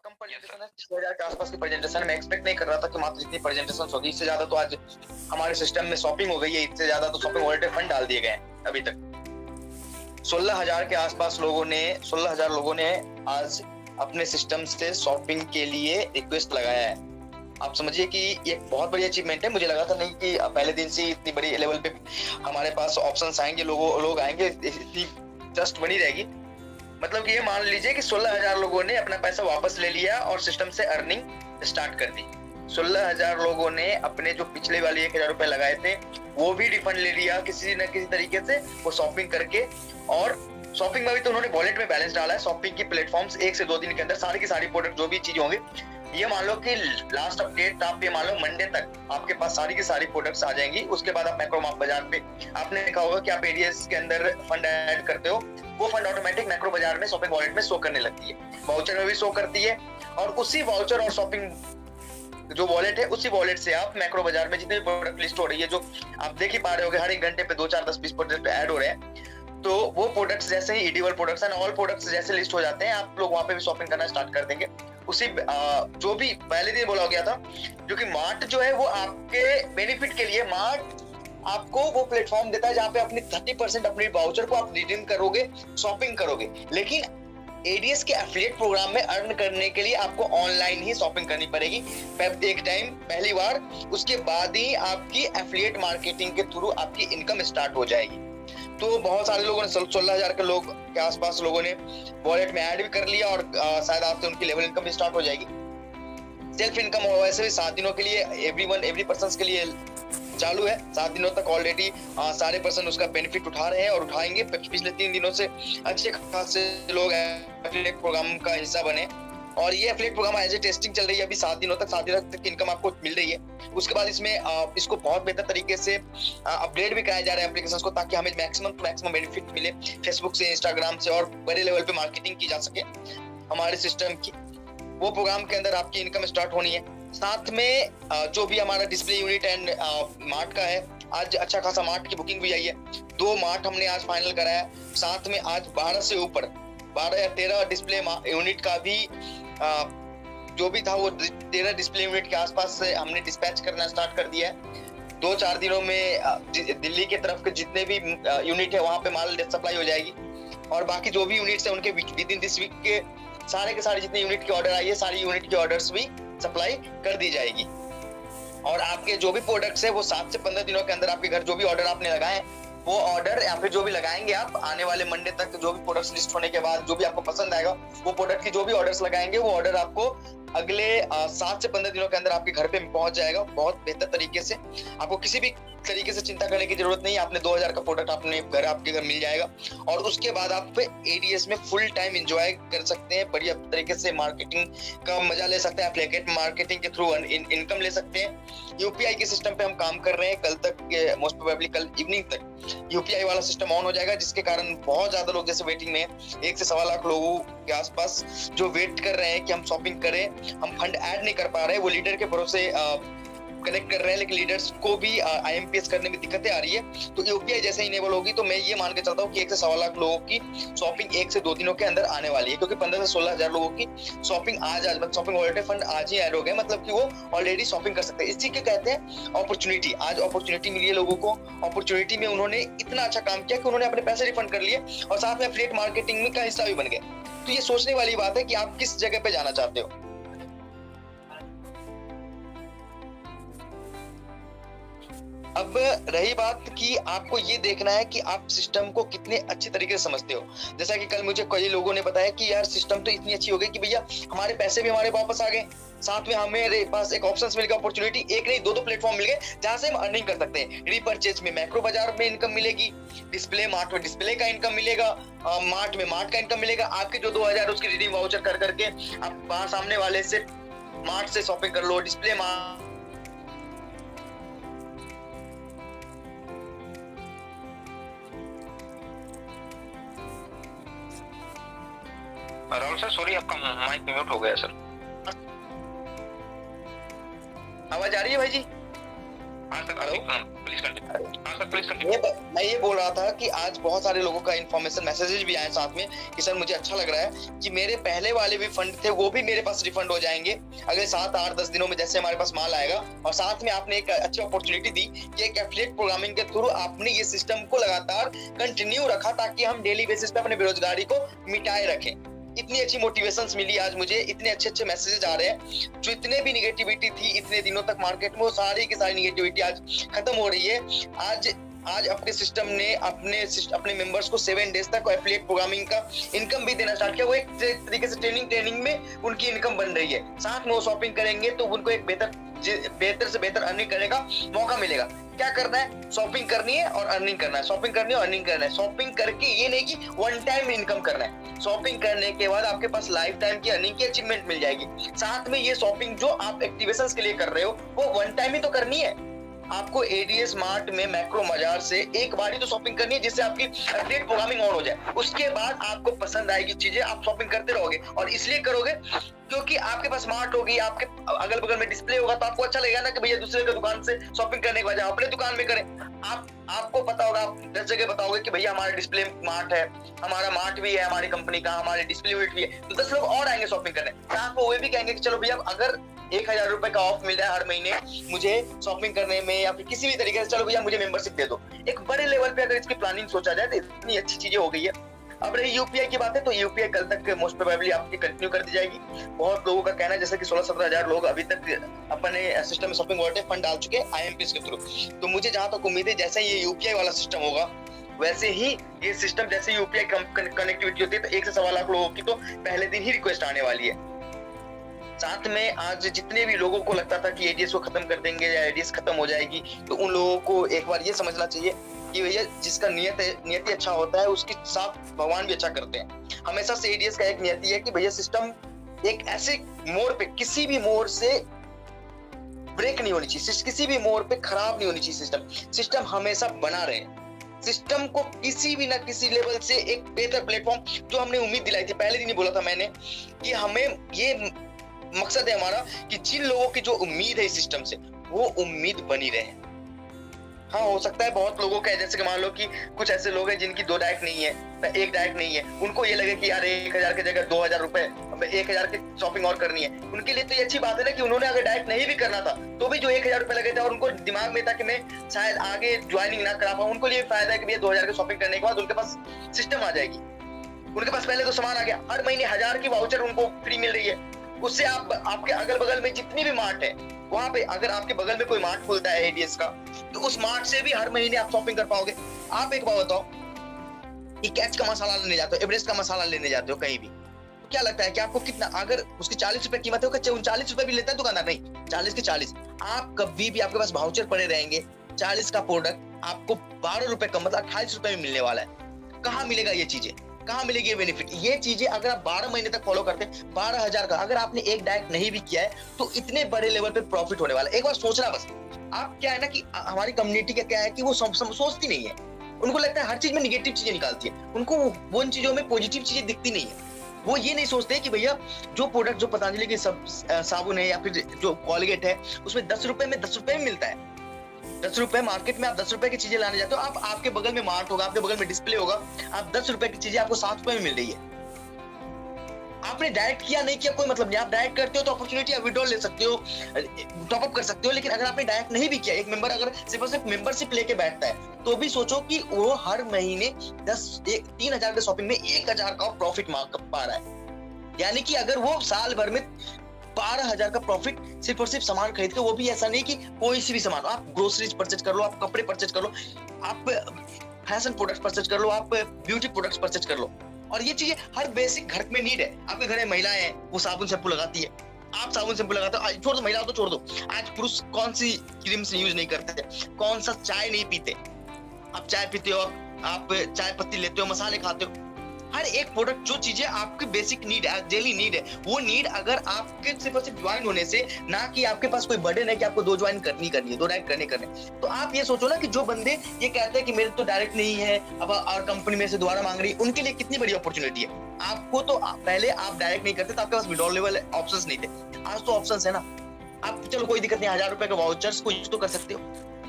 कम presentation है, 6000 के आसपास की प्रेजेंटेशन। मैं एक्सपेक्ट नहीं कर रहा था कि मात्र इतनी प्रेजेंटेशन होगी। इससे ज्यादा तो आज हमारे सिस्टम में शॉपिंग हो गई है, इससे ज्यादा तो शॉपिंग वॉलेट फंड डाल दिए गए हैं अभी तक। 16,000 के आसपास लोगों ने 16,000 लोगों ने आज अपने सिस्टम से शॉपिंग के लिए रिक्वेस्ट लगाया है। आप समझिए कि ये बहुत बड़ी अचीवमेंट है। मुझे लगा था नहीं कि पहले दिन से इतनी बड़ी लेवल पे हमारे पास ऑप्शंस आएंगे, लोग आएंगे, इतनी ट्रस्ट बनी रहेगी। मतलब कि ये मान लीजिए कि 16,000 लोगों ने अपना पैसा वापस ले लिया और सिस्टम से अर्निंग स्टार्ट कर दी। 16,000 लोगों ने अपने जो पिछले वाले 1,000 रुपए लगाए थे वो भी रिफंड ले लिया किसी न किसी तरीके से, वो शॉपिंग करके। और शॉपिंग में भी तो उन्होंने वॉलेट में बैलेंस डाला है। शॉपिंग की प्लेटफॉर्म्स 1 से 2 दिन के अंदर सारी की सारी प्रोडक्ट जो भी चीज होंगे, ये मान लो कि लास्ट अपडेट आप ये मान लो मंडे तक आपके पास सारी की सारी प्रोडक्ट्स आ जाएंगी। उसके बाद आप मैक्रोमार्ट बाजार पे आपने देखा होगा कि आप एडीएस के अंदर फंड ऐड करते हो, वो फंड ऑटोमेटिक मैक्रो बाजार में शॉपिंग वॉलेट में शो करने लगती है, वाउचर में भी शो करती है। और उसी वाउचर और शॉपिंग जो वॉलेट है, उसी वॉलेट से आप मैक्रो बाजार में जितने भी प्रोडक्ट लिस्ट हो रही है, जो आप देख ही पा रहे होगे हर एक घंटे पे 2, 4, 10, 20 प्रोडक्ट ऐड हो रहे हैं, तो वो प्रोडक्ट्स जैसे ही ईडीवल प्रोडक्ट्स एंड ऑल प्रोडक्ट्स जैसे लिस्ट हो जाते हैं, आप लोग वहां पे भी शॉपिंग करना स्टार्ट कर देंगे। उसी जो भी पहले दिन बोला गया था, जो कि मार्ट जो है वो आपके बेनिफिट के लिए, मार्ट आपको वो प्लेटफॉर्म देता है जहां पे अपनी 30% अपनी वाउचर को आप रिडीम करोगे, शॉपिंग करोगे। लेकिन एडीएस के एफिलिएट प्रोग्राम में अर्न करने के लिए आपको ऑनलाइन ही शॉपिंग करनी पड़ेगी एक टाइम, पहली बार। उसके बाद ही आपकी एफिलिएट मार्केटिंग के थ्रू आपकी इनकम स्टार्ट हो जाएगी। तो बहुत सारे लोगों ने 16,000 के लोग के आसपास लोगों ने वॉलेट में ऐड भी कर लिया और शायद आपसे उनकी लेवल इनकम भी स्टार्ट हो जाएगी। सेल्फ इनकम वैसे भी 7 दिनों के लिए एवरी पर्सन के लिए चालू है। 7 दिनों तक ऑलरेडी सारे पर्सन उसका बेनिफिट उठा रहे हैं और उठाएंगे। पिछले 3 दिनों से अच्छे खासे लोग एफिलिएट प्रोग्राम का हिस्सा बने और ये affiliate program as a testing चल रही है अभी 7 दिनों तक इनकम आपको मिल रही है। उसके बाद इसमें इसको बहुत बेहतर तरीके से अपग्रेड भी कराया जा रहा है एप्लीकेशंस को, ताकि हमें मैक्सिमम बेनिफिट मिले फेसबुक से, इंस्टाग्राम से, और बड़े लेवल पे मार्केटिंग की जा सके हमारे सिस्टम की। वो प्रोग्राम के अंदर आपकी इनकम स्टार्ट होनी है। साथ में जो भी हमारा डिस्प्ले यूनिट एंड मार्ट का है, आज अच्छा खासा मार्ट की बुकिंग भी आई है। 2 मार्ट हमने आज फाइनल कराया। साथ में आज 12 से ऊपर 12 या 13 डिस्प्ले यूनिट का भी जो भी था वो 13 डिस्प्ले यूनिट के आसपास से हमने डिस्पैच करना स्टार्ट कर दिया है। 2-4 दिनों में दिल्ली के तरफ के जितने भी यूनिट है वहां पे माल सप्लाई हो जाएगी। और बाकी जो भी यूनिट्स है उनके विद इन दिस वीक के सारे जितने यूनिट के ऑर्डर आई है, सारी यूनिट के ऑर्डर्स भी सप्लाई कर दी जाएगी। और आपके जो भी प्रोडक्ट्स है वो 7 से 15 दिनों के अंदर आपके घर जो भी ऑर्डर आपने लगाए वो ऑर्डर, या फिर जो भी लगाएंगे आप आने वाले मंडे तक, जो भी प्रोडक्ट्स लिस्ट होने के बाद जो भी आपको पसंद आएगा वो प्रोडक्ट की जो भी ऑर्डर्स लगाएंगे वो ऑर्डर आपको अगले 7 से 15 दिनों के अंदर आपके घर पे पहुंच जाएगा बहुत बेहतर तरीके से। आपको किसी भी तरीके से चिंता करने की जरूरत नहीं है। आपने 2000 का प्रोडक्ट आपके घर मिल जाएगा और उसके बाद आप एडीएस में फुल टाइम एंजॉय कर सकते हैं, बढ़िया तरीके से मार्केटिंग का मजा ले सकते हैं, एफिलिएट मार्केटिंग के थ्रू इनकम ले सकते हैं। यूपीआई के सिस्टम पे हम काम कर रहे हैं। कल तक, मोस्ट प्रोबेबली कल इवनिंग तक यूपीआई वाला सिस्टम ऑन हो जाएगा, जिसके कारण बहुत ज्यादा लोग जैसे वेटिंग में 1 से 1.25 लाख लोगों के आसपास जो वेट कर रहे हैं कि हम शॉपिंग करें, हम फंड ऐड नहीं कर पा रहे, वो लीडर के भरोसे कनेक्ट कर रहे हैं, लेकिन लीडर्स को भी आईएमपीएस करने में दिक्कतें आ रही है। तो यूपीआई जैसे इनेबल होगी तो मैं ये मान के चलता हूँ कि 1 से 1.25 लाख लोगों की शॉपिंग 1 से 2 दिनों के अंदर आने वाली है, क्योंकि 15 से 16,000 लोगों की शॉपिंग शॉपिंग वॉलेट फंड आज ही ऐड हो गए, मतलब कि वो ऑलरेडी शॉपिंग कर सकते हैं। इसी के कहते हैं अपॉर्चुनिटी। आज अपॉर्चुनिटी मिली है लोगों को। अपॉर्चुनिटी में उन्होंने इतना अच्छा काम किया कि उन्होंने अपने पैसे रिफंड कर लिए और साथ में एफिलिएट मार्केटिंग का हिस्सा भी बन गए। तो ये सोचने वाली बात है कि आप किस जगह पे जाना चाहते हो। अब रही बात कि आपको ये देखना है कि आप सिस्टम को कितने अच्छी तरीके से समझते हो। जैसा कि कल मुझे कई लोगों ने बताया कि यार सिस्टम तो इतनी अच्छी हो गई कि भैया हमारे पैसे भी हमारे वापस आ गए, साथ में हमें पास एक ऑप्शंस मिल गया, अपॉर्चुनिटी, एक नहीं 2 प्लेटफॉर्म मिल गए जहां से हम अर्निंग कर सकते हैं। रीपरचेज में मैक्रो बाजार में इनकम मिलेगी, डिस्प्ले मार्ट में डिस्प्ले का इनकम मिलेगा, मार्ट में मार्ट का इनकम मिलेगा। आपके जो 2000 उसकी रिडीम वाउचर कर करके आप वहां सामने वाले से मार्ट से शॉपिंग कर लो, display mart. Rahul sir sorry, आपका माइक म्यूट हो गया सर। आवाज आ रही है भाई जी? हाँ सर, प्लीज कंटिन्यू। हाँ सर प्लीज कंटिन्यू। मैं ये बोल रहा था कि आज बहुत सारे लोगों का इन्फॉर्मेशन मैसेजेस भी आए साथ में कि सर मुझे अच्छा लग रहा है कि मेरे पहले वाले भी फंड थे वो भी मेरे पास रिफंड हो जाएंगे अगले 7-8-10 दिनों में जैसे हमारे पास माल आएगा। और साथ में आपने एक अच्छी अपॉर्चुनिटी दी कि एक एफिलिएट प्रोग्रामिंग के थ्रू आपने ये सिस्टम को लगातार कंटिन्यू रखा ताकि हम डेली बेसिस पे अपने बेरोजगारी को मिटाए रखें। इतनी अच्छी मोटिवेशंस मिली आज मुझे, इतने अच्छे अच्छे मैसेजेस आ रहे हैं। जो इतने भी निगेटिविटी थी इतने दिनों तक मार्केट में वो सारी की सारी निगेटिविटी आज खत्म हो रही है। आज अपने सिस्टम ने अपने मेंबर्स को 7 डेज तक एफिलिएट प्रोग्रामिंग का इनकम भी देना स्टार्ट किया। वो एक तरीके से ट्रेनिंग में उनकी इनकम बन रही है। साथ में वो शॉपिंग करेंगे तो उनको एक बेहतर से बेहतर अर्निंग करने का मौका मिलेगा। क्या करना है? शॉपिंग करनी है और अर्निंग करना है, शॉपिंग करनी है और अर्निंग करना है। शॉपिंग करके ये नहीं कि वन टाइम इनकम करना है, शॉपिंग करने के बाद आपके पास लाइफ टाइम की अर्निंग की अचीवमेंट मिल जाएगी। साथ में ये शॉपिंग जो आप एक्टिवेशंस के लिए कर रहे हो वो वन टाइम ही तो करनी है। आपको एडीएस मार्ट में मैक्रो बाजार से एक बार ही तो शॉपिंग करनी है जिससे आपकी एफिलिएट प्रोग्रामिंग ऑन हो जाए। उसके बाद आपको पसंद आएगी चीजें, आप शॉपिंग करते रहोगे और इसलिए करोगे क्योंकि आपके पास स्मार्ट होगी, आपके अगल बगल में डिस्प्ले होगा तो आपको अच्छा लगेगा ना कि भैया दूसरे की दुकान से शॉपिंग करने के बजाय अपने दुकान में करें। आपको पता होगा, आप 10 जगह बताओगे कि भैया हमारा डिस्प्ले मार्ट है, हमारा मार्ट भी है हमारी कंपनी का, हमारे डिस्प्ले यूनिट भी है, तो 10 लोग और आएंगे शॉपिंग करने। आपको वो भी कहेंगे कि चलो भैया अगर 1000 रुपए का ऑफ मिल रहा है हर महीने मुझे शॉपिंग करने में या फिर किसी भी तरीके से, चलो भैया मुझे मेंबरशिप दे दो। एक बड़े लेवल पे अगर इसकी प्लानिंग सोचा जाए तो इतनी अच्छी चीजें हो गई है। अब रही यूपीआई की बात है तो यूपीआई कल तक मोस्ट प्रोबेबली आपकी कंटिन्यू कर दी जाएगी। बहुत लोगों का कहना है जैसे कि 16-17 हजार लोग अभी तक अपने सिस्टम में शॉपिंग वॉलेट फंड डाल चुके हैं आईएमपीएस के थ्रू। तो मुझे जहां तक उम्मीद है जैसे ये यूपीआई वाला सिस्टम होगा वैसे ही ये सिस्टम, जैसे यूपीआई कनेक्टिविटी होती है तो 1 से 1.25 लाख लोगों की तो पहले दिन ही रिक्वेस्ट आने वाली है। साथ में आज जितने भी लोगों को लगता था कि एडीएस को खत्म कर देंगे या एडीएस खत्म हो जाएगी तो उन लोगों को एक बार ये समझना चाहिए कि भैया जिसका नियति अच्छा होता है उसके साथ भगवान भी अच्छा करते हैं। हमेशा से एडीएस का एक नियति है कि भैया सिस्टम एक ऐसे मोड़ पे, किसी भी मोड़ से ब्रेक नहीं होनी चाहिए, किसी भी मोड़ पे खराब नहीं होनी चाहिए। सिस्टम हमेशा बना रहे, सिस्टम को किसी भी ना किसी लेवल से एक बेहतर प्लेटफॉर्म, जो हमने उम्मीद दिलाई थी पहले दिन ही बोला था मैंने कि हमें ये मकसद है हमारा कि जिन लोगों की जो उम्मीद है इस सिस्टम से वो उम्मीद बनी रहे। हाँ हो सकता है बहुत लोगों का, जैसे कि मान लो कि कुछ ऐसे लोग हैं जिनकी 2 डायरेक्ट नहीं है, 1 डायरेक्ट नहीं है, उनको ये लगे कि यार 1000 की जगह 2000 रुपए 1000 की शॉपिंग और करनी है। उनके लिए तो ये अच्छी बात है ना कि उन्होंने अगर डायरेक्ट नहीं भी करना था तो भी जो 1000 रुपए लगे थे और उनको दिमाग में था कि मैं शायद आगे ज्वाइनिंग ना करा पाऊं, उनको लिए फायदा है कि भैया 2000 की शॉपिंग करने के बाद उनके पास सिस्टम आ जाएगी। उनके पास पहले तो सामान आ गया, हर महीने 1000 की वाउचर उनको फ्री मिल रही है। उससे आपके अगल बगल में जितनी भी मार्ट है वहां पे अगर आपके बगल में कोई मार्ट खुलता है एडीएस का तो उस मार्ट से भी हर महीने आप शॉपिंग कर पाओगे। आप एक बात बताओ कि कैच का मसाला लेने जाते हो, एवरेस्ट का मसाला लेने जाते हो कहीं भी, तो क्या लगता है कि आपको कितना, अगर उसकी 40 रुपए कीमत है 39 रुपए भी लेता है दुकानदार, नहीं 40 के 40। आप कभी भी आपके पास वाउचर पड़े रहेंगे, 40 का प्रोडक्ट आपको 12 रुपए कम मतलब 28 रुपए में मिलने वाला है। कहाँ मिलेगा ये चीजें, कहाँ मिलेगी ये बेनिफिट? ये चीजें अगर आप 12 महीने तक फॉलो करते हैं, 12,000 का अगर आपने एक डायरेक्ट नहीं भी किया है तो इतने बड़े लेवल पे प्रॉफिट होने वाला है। एक बार सोचना बस। आप क्या है ना कि हमारी कम्युनिटी का क्या है कि वो सोचती नहीं है, उनको लगता है हर चीज में निगेटिव चीजें निकालती है, उनको वो उन चीजों में पॉजिटिव चीजें दिखती नहीं है। वो ये नहीं सोचते कि भैया जो प्रोडक्ट, जो पतंजलि की साबुन है या फिर जो कोलगेट है उसमें 10 रुपए में 10 रुपए में मिलता है। 10 रुपए मार्केट में आप 10 रुपए की चीजें लाने जाते हो, आप आपके बगल में मार्ट होगा, आपके बगल में डिस्प्ले होगा, आप 10 रुपए की चीजें आपको 7 रुपए में मिल रही है। आपने डायरेक्ट किया नहीं किया कोई मतलब नहीं, आप डायरेक्ट करते हो तो अपॉर्चुनिटी आप विड्रॉल ले सकते हो, टॉप अप कर सकते हो। लेकिन अगर आपने डायरेक्ट नहीं भी किया, एक मेंबर अगर सिर्फ और सिर्फ मेंबरशिप लेके बैठता है तो भी सोचो कि वो हर महीने 3000 के शॉपिंग में 1000 का प्रॉफिट पा रहा है। यानी कि अगर वो साल भर में 12,000 का प्रॉफिट सिर्फ और सिर्फ सामान खरीद के, वो भी ऐसा नहीं कि कोई सी भी सामान, आप ग्रोसरीज परचेज कर लो, आप कपड़े परचेज कर लो, आप फैशन प्रोडक्ट्स परचेज कर लो, आप ब्यूटी प्रोडक्ट्स परचेज कर लो। और ये चीजें हर बेसिक घर में नीड है। आपके घर में महिलाएं हैं, वो साबुन शैम्पू लगाती है, आप साबुन शैम्पू लगाते हो, छोड़ दो महिलाओं तो छोड़ दो, आज पुरुष कौन सी क्रीम से यूज नहीं करते, कौन सा चाय नहीं पीते, आप चाय पीते हो, आप चाय पत्ती लेते हो, मसाले खाते हो। हर एक प्रोडक्ट, जो चीजें आपकी बेसिक नीड है, डेली नीड है, वो नीड अगर आपके सिर्फ और सिर्फ ज्वाइन होने से, ना कि आपके पास कोई बर्डन है कि आपको 2 ज्वाइन करनी है, 2 डायरेक्ट करने, तो आप ये सोचो ना कि जो बंदे ये कहते हैं कि मेरे तो डायरेक्ट नहीं है अब और कंपनी में से दोबारा मांग रही है, उनके लिए कितनी बड़ी अपॉर्चुनिटी है। आपको तो पहले आप डायरेक्ट नहीं करते तो आपके पास विड्रॉल लेवल ऑप्शंस नहीं थे, आज तो ऑप्शंस है ना। आप चलो कोई दिक्कत नहीं, 1000 रुपए के वाउचर्स को यूज तो कर सकते हो।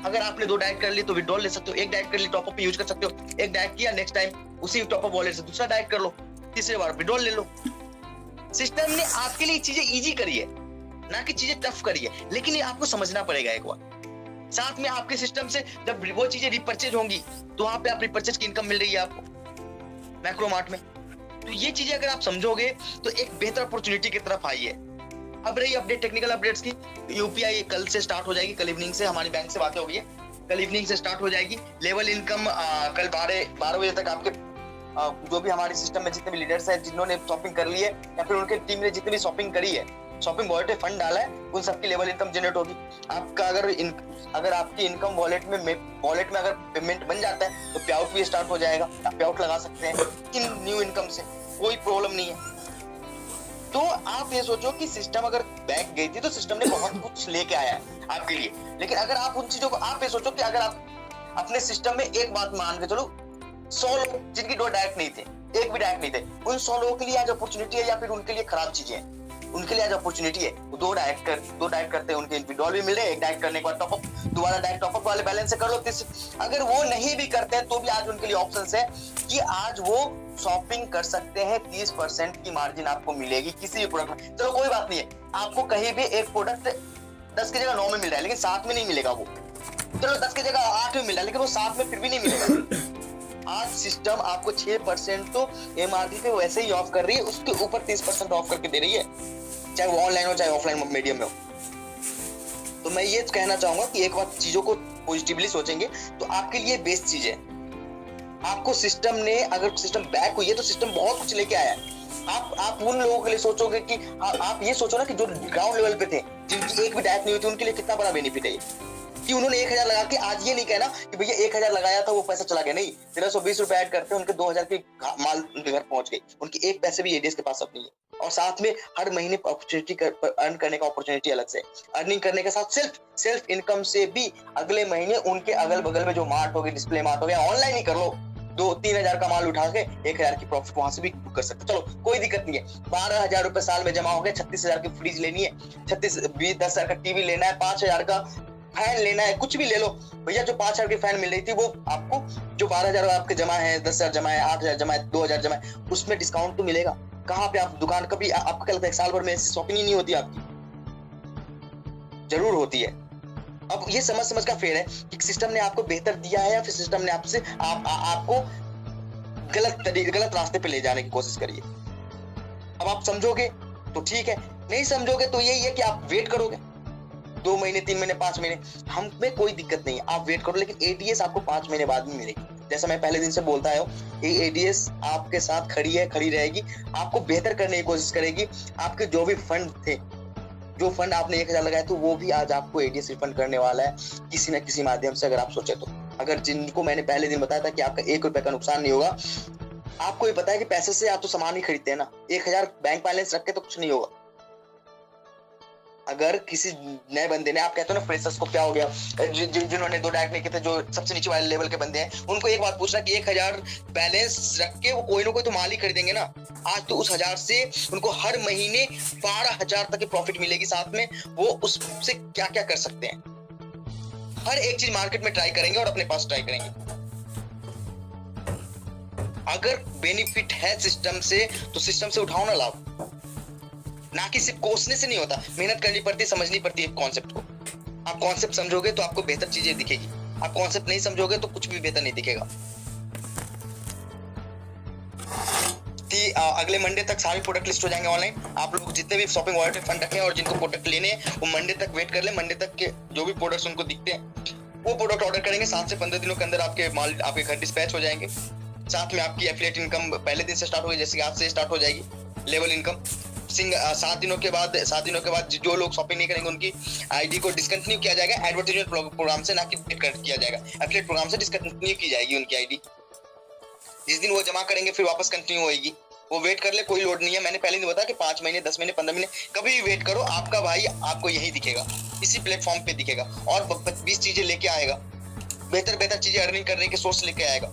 अगर आपने 2 डायरेक्ट कर ली तो विड्रॉल ले सकते हो, एक डायरेक्ट कर ली टॉपअप पे यूज कर सकते हो, एक डायरेक्ट किया नेक्स्ट टाइम उसी टॉपअप वॉलेट से दूसरा डायरेक्ट कर लो, तीसरे बार विड्रॉल ले लो। सिस्टम ने आपके लिए चीजें इजी करी है, ना कि चीजें टफ करी है, लेकिन ये आपको समझना पड़ेगा एक बार। साथ में आपके सिस्टम से जब वो चीजें रिपर्चेज होंगी तो वहां पे आप रिपर्चेज की इनकम मिल रही है आपको मैक्रोमार्ट में। तो ये चीजें अगर आप समझोगे तो एक बेहतर अपॉर्चुनिटी की तरफ आई है। अब रही अपडेट टेक्निकल अपडेट्स की, यूपीआई कल से स्टार्ट हो जाएगी, कल इवनिंग से हमारी बैंक से बातें हो गई है, कल इवनिंग से स्टार्ट हो जाएगी। लेवल इनकम कल 12 बजे तक आपके जो भी हमारे सिस्टम में जितने भी लीडर्स हैं जिन्होंने शॉपिंग कर ली है या फिर उनके टीम ने जितनी भी शॉपिंग करी है, शॉपिंग वॉलेट में फंड डाला है, उन सबकी लेवल इनकम जनरेट होगी। आपका अगर आपकी इनकम वॉलेट में अगर पेमेंट बन जाता है तो पे आउट भी स्टार्ट हो जाएगा, आप पे आउट लगा सकते हैं इन न्यू इनकम से, कोई प्रॉब्लम नहीं है। तो आप ये सोचो कि सिस्टम अगर बैंक गई थी तो सिस्टम ने बहुत कुछ लेके आया है आपके लिए, लेकिन अगर आप उन चीजों को आप ये सोचो कि अगर आप अपने सिस्टम में एक बात मान के चलो 100 लोग जिनकी 2 डायरेक्ट नहीं थे, एक भी डायरेक्ट नहीं थे, उन 100 लोगों के लिए आज अपॉर्चुनिटी है या फिर उनके लिए खराब चीजें हैं, उनके लिए आज अपॉर्चुनिटी है। वो 2 डायरेक्ट करते हैं, उनके विड्रॉल भी मिल रहे हैं, एक डायरेक्ट करने के बाद टॉपअप दोबारा डायरेक्ट टॉपअप वाले बैलेंस से कर लो। अगर वो नहीं भी करते हैं तो भी आज उनके लिए ऑप्शंस है कि आज वो शॉपिंग कर सकते हैं, 30% की मार्जिन आपको मिलेगी किसी भी प्रोडक्ट में। चलो कोई बात नहीं है, आपको कहीं भी एक प्रोडक्ट 10 की जगह 9 में मिल रहा है लेकिन 7 में नहीं मिलेगा वो, चलो 10 की जगह 8 में मिल रहा है लेकिन वो 7 में फिर भी नहीं मिलेगा। आज सिस्टम आपको 6% तो एमआरपी पे वैसे ही ऑफ कर रही है, उसके ऊपर 30% ऑफ करके दे रही है, चाहे वो ऑनलाइन हो चाहे ऑफलाइन मीडियम में हो। तो मैं ये कहना चाहूंगा कि एक बार चीजों को पॉजिटिवली सोचेंगे तो आपके लिए बेस्ट चीज है। आपको सिस्टम ने, अगर सिस्टम बैक हुई है तो सिस्टम बहुत कुछ लेके आया है। आप उन लोगों के लिए सोचोगे कि आप ये सोचो ना कि जो ग्राउंड लेवल पे थे, जिनकी एक भी डायरेक्ट नहीं हुई थी, उनके लिए कितना बड़ा बेनिफिट है ये कि उन्होंने 1000 लगा के, आज ये नहीं कहना कि भैया 1000 लगाया था वो पैसा चला गया, नहीं, 1320 रुपए ऐड करते उनके 2000 की माल उनके घर पहुंच गई, उनकी एक पैसे भी एडीएस के पास अब नहीं है। और साथ में हर महीने अपॉर्चुनिटी अर्न करने का अपॉर्चुनिटी अलग से, अर्निंग करने के साथ सेल्फ इनकम से भी अगले महीने उनके अगल बगल में जो मार्ट हो गए, डिस्प्ले मार्ट हो गया, ऑनलाइन ही कर लो, 2-3 हजार का माल उठा के 1000 की प्रॉफिट वहां से भी कर सकते, चलो कोई दिक्कत नहीं है। 12,000 रुपए साल में जमा हो गए, 36,000 की फ्रिज लेनी है, 10,000 का टीवी लेना है, 5,000 का फैन लेना है, कुछ भी ले लो भैया। जो 5,000 की फैन मिल रही थी वो आपको, जो 12,000 आपके जमा है, 10,000 जमा है, 8,000 जमा है, 2,000 जमा है, उसमें डिस्काउंट तो मिलेगा। कहाँ पे आप दुकान, कभी आपको क्या लगता है एक साल भर में ऐसी शॉपिंग ही नहीं होती आपकी? जरूर होती है। अब ये समझ का फेर है कि सिस्टम ने आपको बेहतर दिया है या फिर सिस्टम ने आपसे आपको गलत रास्ते पे ले जाने की कोशिश करी है। अब आप समझोगे तो ठीक है, नहीं समझोगे तो यही है कि आप वेट करोगे 2 महीने, 3 महीने, 5 महीने, हमें कोई दिक्कत नहीं है, आप वेट करो, लेकिन एडीएस आपको 5 महीने बाद में मिलेगी। जैसा मैं पहले दिन से बोलता आया हूँ, ये एडीएस आपके साथ खड़ी रहेगी, आपको बेहतर करने की कोशिश करेगी। आपके जो भी फंड थे, जो फंड आपने 1000 लगाए तो वो भी आज आपको एडीएस रिफंड करने वाला है किसी न किसी माध्यम से, अगर आप सोचे तो। अगर जिनको मैंने पहले दिन बताया था कि आपका 1 रुपए का नुकसान नहीं होगा, आपको ये पता है कि पैसे से आप तो सामान ही खरीदते हैं ना, 1000 बैंक बैलेंस रख के तो कुछ नहीं होगा। अगर किसी नए बंदे ने, आप कहते हो ना फ्रेशर्स को क्या हो गया, जिन्होंने 2 डायरेक्ट नहीं किए थे, जो सबसे नीचे वाले लेवल के बंदे हैं, उनको एक बात पूछना कि 1000 बैलेंस रख के वो कोई ना कोई तो माल ही खरीदेंगे ना। आज तो उस 1000 से उनको हर महीने 12,000 तक की प्रॉफिट मिलेगी, साथ में वो उससे क्या क्या कर सकते हैं, हर एक चीज मार्केट में ट्राई करेंगे और अपने पास ट्राई करेंगे। अगर बेनिफिट है सिस्टम से तो सिस्टम से उठाओ ना लाभ, ना कि सिर्फ कोसने से नहीं होता, मेहनत करनी पड़ती है, समझनी पड़ती है कॉन्सेप्ट को। आप कॉन्सेप्ट समझोगे तो आपको बेहतर चीजें दिखेगी, आप कॉन्सेप्ट नहीं समझोगे तो कुछ भी बेहतर नहीं दिखेगा। अगले मंडे तक सारे प्रोडक्ट लिस्ट हो जाएंगे ऑनलाइन। आप लोग जितने भी शॉपिंग वॉलेट में फंड रखे हैं और जिनको प्रोडक्ट लेने हैं वो मंडे तक वेट कर ले। मंडे तक के जो भी प्रोडक्ट्स उनको दिखते हैं वो प्रोडक्ट ऑर्डर करेंगे, 7 से 15 दिनों के अंदर आपके माल आपके घर डिस्पैच हो जाएंगे। साथ में आपकी एफिलिएट इनकम पहले दिन से स्टार्ट होगी, जैसे आज से स्टार्ट हो जाएगी लेवल इनकम। 7 दिनों के बाद जो लोग शॉपिंग नहीं करेंगे उनकी आईडी को डिसकंटिन्यू किया जाएगा एडवर्टाइजमेंट प्रोग्राम से, ना कि किया जाएगा एफिलिएट प्रोग्राम से डिसकंटिन्यू की जाएगी उनकी आईडी। जिस दिन वो जमा करेंगे फिर वापस कंटिन्यू होगी, वो वेट कर ले, कोई लोड नहीं है। मैंने पहले नहीं बताया कि 5 महीने, 10 महीने, 15 महीने, कभी भी वेट करो, आपका भाई आपको यही दिखेगा, इसी प्लेटफॉर्म पे दिखेगा और 20 चीजें लेके आएगा, बेहतर चीजें अर्निंग करने के सोर्स लेके आएगा।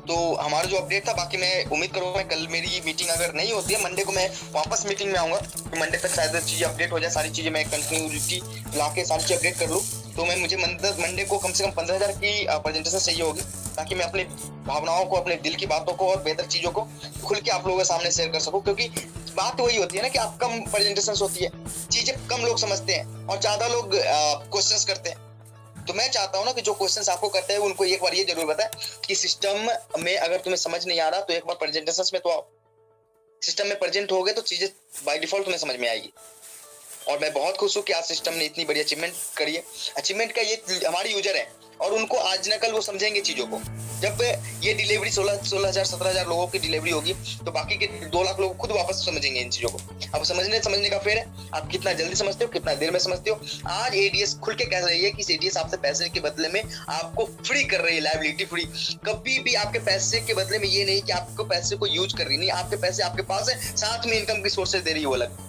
तो हमारा जो अपडेट था, बाकी मैं उम्मीद करूंगा मैं कल मेरी मीटिंग अगर नहीं होती है, मंडे को मैं वापस मीटिंग में आऊंगा, तो मंडे तक शायद चीजें अपडेट हो जाए, सारी चीजें मैं कंटिन्यूटी ला के सारी चीजें अपडेट कर लूँ। तो मैं मुझे मंडे को कम से कम 15,000 की प्रेजेंटेशन चाहिए होगी, ताकि मैं अपनी भावनाओं को, अपने दिल की बातों को और बेहतर चीजों को खुल के आप लोगों के सामने शेयर कर सकूं। क्योंकि बात वही होती है ना कि आप कम प्रेजेंटेशन होती है, चीजें कम लोग समझते हैं और ज्यादा लोग क्वेश्चंस करते हैं। तो मैं चाहता हूं ना कि जो क्वेश्चंस आपको करते हैं उनको एक बार ये जरूर बताएं कि सिस्टम में अगर तुम्हें समझ नहीं आ रहा तो एक बार प्रेजेंटेशन में तो आओ, सिस्टम में प्रेजेंट हो गए तो चीजें बाय डिफॉल्ट तुम्हें समझ में आएगी। और मैं बहुत खुश हूँ कि आज सिस्टम ने इतनी बड़ी अचीवमेंट करी है। अचीवमेंट का ये हमारे यूजर है और उनको आज न कल वो समझेंगे चीजों को। जब ये डिलीवरी 16,000 17,000 लोगों की डिलीवरी होगी तो बाकी के 2 लाख लोग खुद वापस समझेंगे इन चीजों को। अब समझने का फेर है, आप कितना जल्दी समझते हो, कितना देर में समझते हो। आज एडीएस खुल के कह रही है कि एडीएस आपसे पैसे के बदले में आपको फ्री कर रही है, लायबिलिटी फ्री। कभी भी आपके पैसे के बदले में ये नहीं कि आपको पैसे को यूज कर रही, नहीं, आपके पैसे आपके पास है, साथ में इनकम की सोर्सेज दे रही है वो अलग।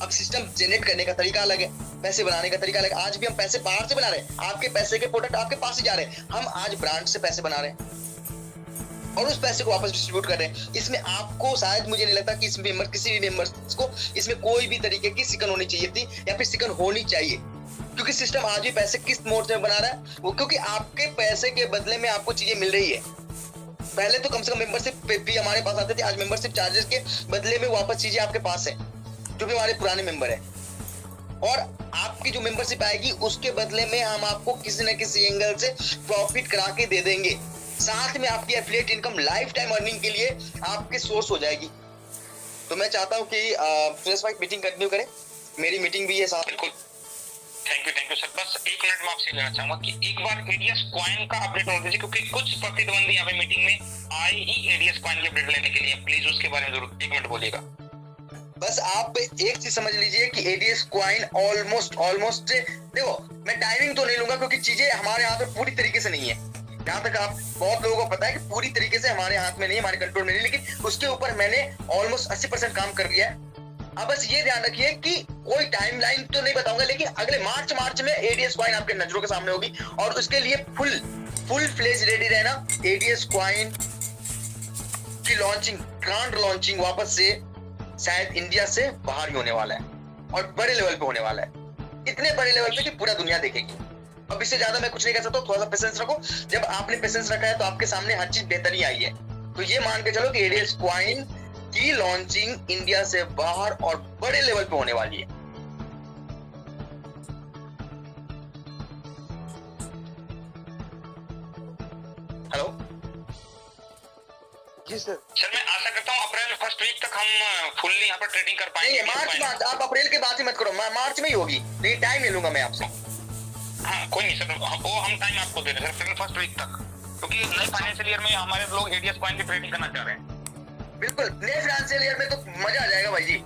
अब सिस्टम जनरेट करने का तरीका अलग है, पैसे बनाने का तरीका अलग। आज भी हम पैसे बाहर से बना रहे हैं, आपके पैसे के प्रोडक्ट आपके पास ही जा रहे हैं। हम आज ब्रांड से पैसे बना रहे हैं और उस पैसे को वापस डिस्ट्रीब्यूट कर रहे हैं। इसमें आपको शायद, मुझे नहीं लगता कि इस मेंबर, किसी भी मेंबर्स को इसमें कोई भी तरीके की सिकन होनी चाहिए थी या फिर सिकन होनी चाहिए। क्योंकि सिस्टम आज भी पैसे किस मोड में बना रहा है वो, क्योंकि आपके पैसे के बदले में आपको चीजें मिल रही है। पहले तो कम से कम मेंबरशिप भी हमारे पास आते थे, आज मेंबरशिप चार्जेस के बदले में वापस चीजें आपके पास है, जो भी हमारे पुराने मेंबर है। और आपकी जो मेंबरशिप आएगी उसके बदले में हम आपको किसी न किसी एंगल से प्रॉफिट करा के दे देंगे। साथ में आपकी affiliate income life time earning के लिए आपके सोर्स हो जाएगी। तो मैं चाहता हूँ कि सुरेश भाई मीटिंग कंटिन्यू करें, मेरी मीटिंग भी है साथ। बिल्कुल, थैंक यू सर। बस 1 मिनट में आपसे लेना चाहूंगा कि एक बार एडीएस कॉइन का अपडेट हो दीजिए, क्योंकि कुछ प्रतिद्वंदी यहाँ पे मीटिंग में आए ही एडीएस कॉइन के अपडेट लेने के लिए। प्लीज उसके बारे में जरूर 1 मिनट बोलिएगा। बस आप एक चीज समझ लीजिए कि एडीएस कॉइन ऑलमोस्ट देखो, मैं टाइमिंग तो नहीं लूंगा क्योंकि चीजें हमारे हाथ में पूरी तरीके से नहीं है। जहां तक आप बहुत लोगों को पता है कि पूरी तरीके से हमारे हाथ में नहीं है, हमारे कंट्रोल में नहीं, लेकिन उसके ऊपर मैंने ऑलमोस्ट 80% काम कर लिया है। अब बस ये ध्यान रखिए कि कोई टाइमलाइन तो नहीं बताऊंगा, लेकिन अगले मार्च में एडीएस कॉइन आपके नजरों के सामने होगी और उसके लिए फुल फ्लेज रेडी रहना। एडीएस कॉइन की लॉन्चिंग, ग्रांड लॉन्चिंग वापस से शायद इंडिया से बाहर ही होने वाला है और बड़े लेवल पे होने वाला है, इतने बड़े लेवल पे कि पूरा दुनिया देखेगी। अब इससे ज्यादा मैं कुछ नहीं कह सकता, थोड़ा सा पेशेंस रखो। जब आपने पेशेंस रखा है तो आपके सामने हर चीज बेहतर ही आई है। तो ये मान के चलो कि एडीएस कॉइन की लॉन्चिंग इंडिया से बाहर और बड़े लेवल पे होने वाली है। हेलो जी सर। सर मैं आशा करता हूँ अप्रैल फर्स्ट वीक तक हम फुल्ली यहाँ पर ट्रेडिंग कर पाएंगे। मार्च आप अप्रैल के बाद ही मत करो, मार्च में ही होगी, लेकिन टाइम ले लूंगा मैं आपसे। हाँ कोई नहीं सर, वो हम टाइम आपको दे रहे हैं सर, फर्स्ट वीक तक, क्योंकि नए फाइनेंशियल ईयर में हमारे लोग एडीएस कॉइन की ट्रेडिंग करना चाह रहे हैं। बिल्कुल, नए फाइनेंशियल ईयर में तो मजा आ जाएगा भाई जी।